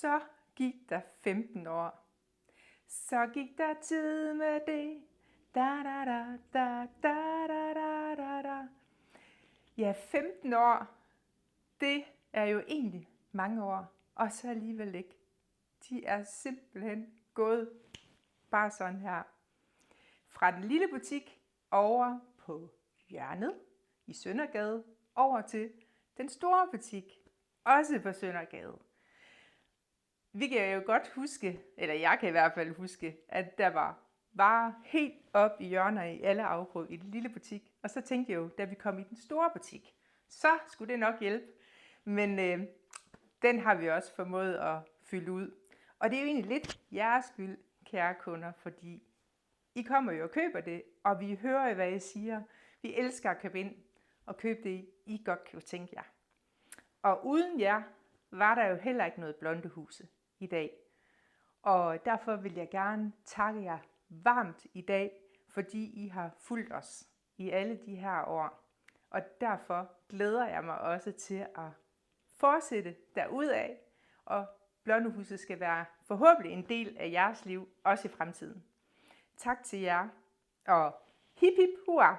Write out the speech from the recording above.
Så gik der 15 år. Så gik der tid med det. Da da da da da da da da da. Ja, 15 år, det er jo egentlig mange år, og så alligevel ikke. De er simpelthen gået bare sådan her. Fra den lille butik over på hjørnet i Søndergade, over til den store butik, også på Søndergade. Vi kan jo godt huske, eller jeg kan i hvert fald huske, at der var varer helt op i hjørner i alle afkrog i den lille butik. Og så tænkte jeg jo, da vi kom i den store butik, så skulle det nok hjælpe. Men den har vi også formået at fylde ud. Og det er jo egentlig lidt jeres skyld, kære kunder, fordi I kommer jo og køber det, og vi hører, hvad I siger. Vi elsker at købe ind og købe det, I godt kan tænke jer. Og uden jer var der jo heller ikke noget Blondehuse i dag. Og derfor vil jeg gerne takke jer varmt i dag, fordi I har fulgt os i alle de her år. Og derfor glæder jeg mig også til at fortsætte derudad, og Blondehuset skal være forhåbentlig en del af jeres liv, også i fremtiden. Tak til jer, og hip hip hurra!